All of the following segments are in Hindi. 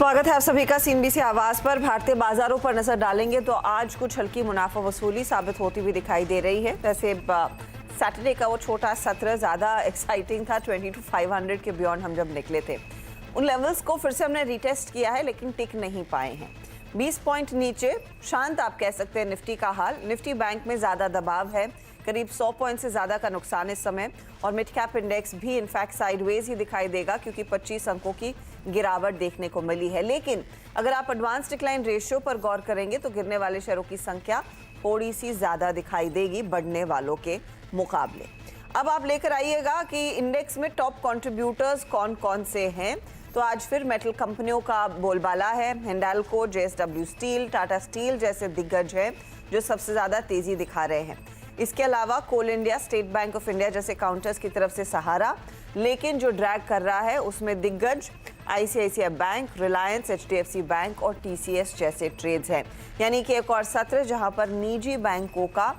स्वागत है आप सभी का सीएनबीसी आवाज पर। भारतीय बाजारों पर नजर डालेंगे तो आज कुछ हल्की मुनाफा वसूली साबित होती हुई दिखाई दे रही है। वैसे सैटरडे का वो छोटा सत्र ज्यादा एक्साइटिंग था। 22,500 के बियॉन्ड हम जब निकले थे, उन लेवल्स को फिर से हमने रीटेस्ट किया है लेकिन टिक नहीं पाए हैं। 20 पॉइंट नीचे शांत आप कह सकते हैं निफ्टी का हाल। निफ्टी बैंक में ज्यादा दबाव है, करीब 100 पॉइंट से ज्यादा का नुकसान इस समय। और मिड कैप इंडेक्स भी इनफैक्ट साइडवेज ही दिखाई देगा क्योंकि 25 अंकों की गिरावट देखने को मिली है। लेकिन अगर आप एडवांस डिक्लाइन रेशियो पर गौर करेंगे तो गिरने वाले शेयरों की संख्या थोड़ी सी ज्यादा दिखाई देगी बढ़ने वालों के मुकाबले। अब आप लेकर आइएगा कि इंडेक्स में टॉप कंट्रीब्यूटर्स कौन कौन से हैं। तो आज फिर मेटल कंपनियों का बोलबाला है। Hindalco, JSW steel, Tata steel जैसे दिग्गज हैं जो सबसे ज्यादा तेजी दिखा रहे हैं। इसके अलावा Coal India, State Bank of India जैसे काउंटर्स की तरफ से सहारा, लेकिन जो ड्रैग कर रहा है उसमें दिग्गज ICICI bank, Reliance, HDFC bank और टीसीएस जैसे ट्रेड्स हैं। यानी कि एक और सत्र जहां पर निजी बैंकों का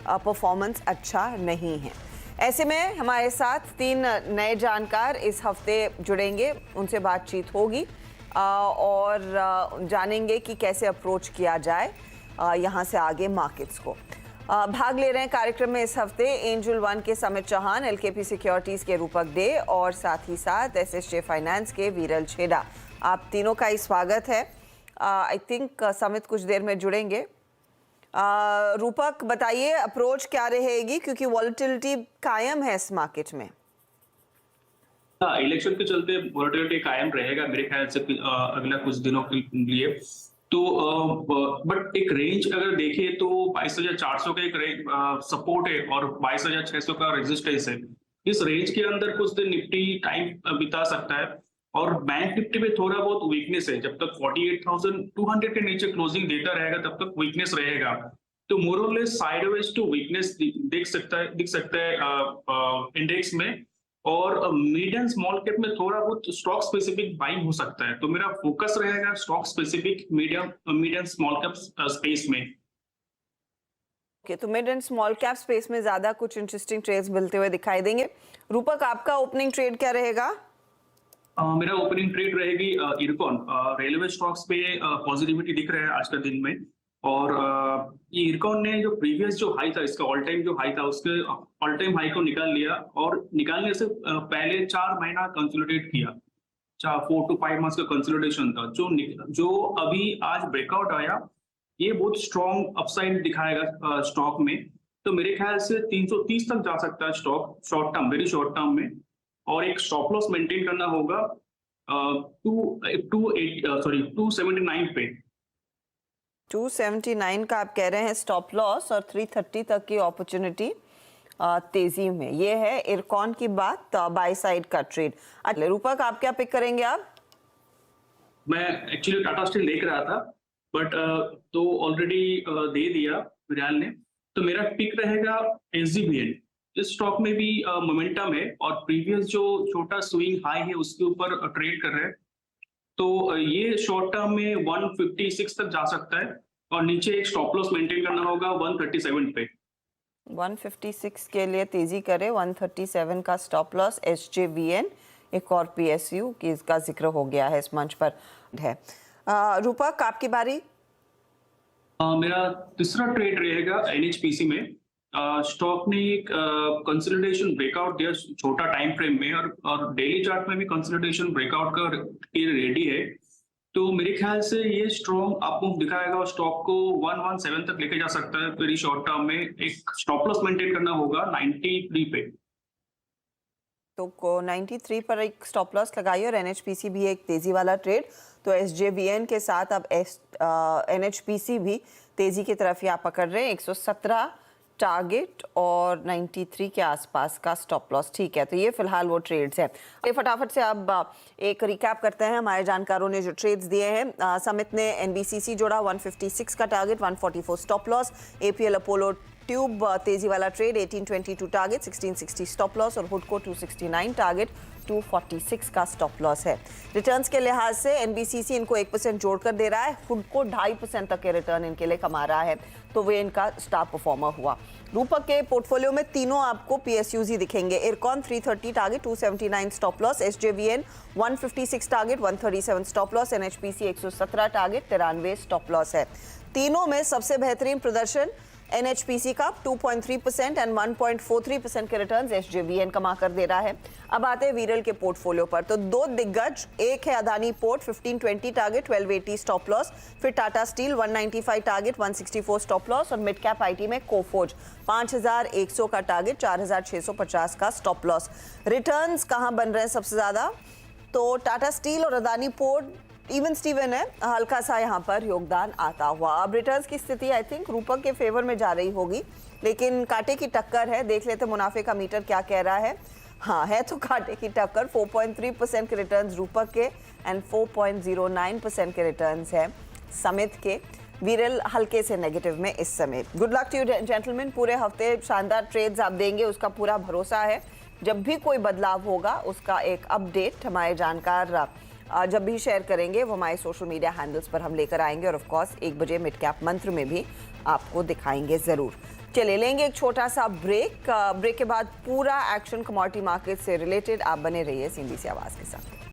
परफॉर्मेंस अच्छा नहीं है। ऐसे में हमारे साथ 3 नए जानकार इस हफ्ते जुड़ेंगे, उनसे बातचीत होगी और जानेंगे कि कैसे अप्रोच किया जाए यहाँ से आगे मार्केट्स को। भाग ले रहे हैं कार्यक्रम में इस हफ्ते एंजल वन के समित चौहान, एलकेपी सिक्योरिटीज के रूपक डे और साथ ही साथ एसएसजे फाइनेंस के वीरल छेड़ा। आप तीनों का ही स्वागत है। आई थिंक समित कुछ देर में जुड़ेंगे। रूपक बताइए अप्रोच क्या रहेगी क्योंकि वॉलेटिलिटी कायम है इस मार्केट में। इलेक्शन के चलते वॉलेटिलिटी कायम रहेगा मेरे ख्याल से अगला कुछ दिनों के लिए। तो बट एक रेंज अगर देखें तो 22,400 का एक सपोर्ट है और 22,600 का रेजिस्टेंस है। इस रेंज के अंदर कुछ दिन निफ्टी टाइम बिता सकता है और बैंक निफ्टी में थोड़ा बहुत वीकनेस है। जब तक 48,200 के नीचे क्लोजिंग देता रहेगा तब तक वीकनेस रहेगा। तो मोर और लेस साइडवेज टू वीकनेस दिख सकता है इंडेक्स में। और मिड एंड स्मॉल कैप में थोड़ा बहुत स्टॉक स्पेसिफिक बाइंग हो सकता है। तो मेरा फोकस रहेगा stock specific mid and small cap space में। तो mid and small cap space में ज्यादा कुछ इंटरेस्टिंग ट्रेड्स मिलते हुए दिखाई देंगे। रूपक, आपका ओपनिंग ट्रेड क्या रहेगा? मेरा ओपनिंग ट्रेड रहेगी इरकॉन। रेलवे स्टॉक्स पे पॉजिटिविटी दिख रहा है आज का दिन में। और ये इरकॉन ने जो प्रीवियस जो हाई था, इसका ऑल टाइम जो हाई था, उसके ऑल टाइम हाई को निकाल लिया और निकालने से पहले 4 महीना कंसोलिडेट किया। 4 to 5 मंथ्स का कंसोलिडेशन था जो अभी आज ब्रेकआउट आया। ये बहुत स्ट्रॉन्ग अपसाइड दिखाएगा स्टॉक में। तो मेरे ख्याल से 330 तक जा सकता है stock short term, very short term में। और एक स्टॉप लॉस मेंटेन करना होगा 279 पे। 279 का आप कह रहे हैं स्टॉप लॉस और 330 तक की अपॉर्चुनिटी तेजी में। ये है इरकॉन की बात, बाय साइड का ट्रेड। अच्छा रूपक, आप क्या पिक करेंगे? आप मैं एक्चुअली टाटा स्टील देख रहा था बट तो ऑलरेडी दे दिया रियाल ने। तो मेरा पिक रहेगा एसजीवीएन। इस स्टॉक में भी मोमेंटम है और प्रीवियस जो छोटा स्विंग हाई है उसके ऊपर ट्रेड कर रहे हैं। तो ये शॉर्ट टर्म में 156 तक जा सकता है और नीचे एक स्टॉप लॉस मेंटेन करना होगा 137 पे। 156 के लिए तेजी करे, 137 का स्टॉप लॉस। एसजेवीएन एक और पीएसयू की इसका जिक्र हो गया है इस मंच पर है। रूपक, आपकी बारी। मेरा तीसरा ट्रेड रहेगा एनएचपीसी में। स्टॉक ने एक कंसोलिडेशन ब्रेकआउट दिया छोटा टाइम फ्रेम में और डेली चार्ट में भी कंसोलिडेशन ब्रेकआउट का रेडी है। तो मेरे ख्याल से ये स्ट्रॉन्ग अप दिखाएगा और स्टॉक को 117 तक लेके जा सकता है वेरी शॉर्ट टर्म में। एक स्टॉप लॉस मेंटेन करना होगा 93 पे। तो 93 पर एक स्टॉप लॉस लगाइए और एनएचपीसी भी एक तेजी वाला ट्रेड। तो एसजेवीएन के साथ अब एनएचपीसी भी तेजी की तरफ ही आप पकड़ रहे हैं। 117 टारगेट और 93 के आसपास का स्टॉप लॉस। ठीक है, तो ये फिलहाल वो ट्रेड्स है। फटाफट से अब एक रिकैप करते हैं हमारे जानकारों ने जो ट्रेड्स दिए हैं। समित ने एनबीसीसी जोड़ा, 156 का target, 144 stop loss. APL Apollo tube तेजी वाला ट्रेड 1822 टारगेट 1660 स्टॉप लॉस और हुडको 269 टारगेट 246 का स्टॉप लॉस है। रिटर्न्स के लिहाज से एनबीसीसी इनको 1% जोड़कर दे रहा है, हुडको 2.5% तक के रिटर्न इनके लिए कमा रहा है, तो वे इनका स्टार परफॉर्मर हुआ। रूपक के पोर्टफोलियो में तीनों आपको पीएसयूज ही दिखेंगे। IRCON 330 target 279 stop loss, SJVN 156 target 137 stop loss, NHPC 117 target 93 stop loss है। तीनों में सबसे बेहतरीन प्रदर्शन एनएचपीसी का 2.3% एंड 1.43% के रिटर्न्स एसजेवीएन कमा कर दे रहा है। अब आते हैं वीरल के पोर्टफोलियो पर, तो दो दिग्गज, एक है Adani port 1520 target 1280 stop loss, फिर Tata steel 195 target 164 stop loss और मिड कैप आईटी में कोफोर्ज 5100 का टारगेट 4650 का स्टॉप लॉस। रिटर्न्स कहां बन रहे हैं सबसे ज्यादा, तो टाटा स्टील और अदानी पोर्ट इवन स्टीवन है, हल्का सा यहाँ पर योगदान आता हुआ। अब रिटर्न्स की स्थिति आई थिंक रूपक के फेवर में जा रही होगी, लेकिन कांटे की टक्कर है। देख लेते मुनाफे का मीटर क्या कह रहा है। हाँ, है तो कांटे की टक्कर। 4.3% के रिटर्न्स रूपक के एंड 4.09% के रिटर्न्स है समित के। वीरल हल्के से नेगेटिव में इस समय। Good luck to you gentleman, पूरे हफ्ते शानदार ट्रेड्स आप देंगे उसका पूरा भरोसा है। जब भी कोई बदलाव होगा उसका एक अपडेट हमारे जानकार जब भी शेयर करेंगे वो हमारे सोशल मीडिया हैंडल्स पर हम लेकर आएंगे और ऑफ कोर्स 1 बजे मिड कैप मंत्र में भी आपको दिखाएंगे ज़रूर। चलिए लेंगे एक छोटा सा ब्रेक। ब्रेक के बाद पूरा एक्शन कमोडिटी मार्केट से रिलेटेड आप बने रहिए CNBC आवाज़ के साथ।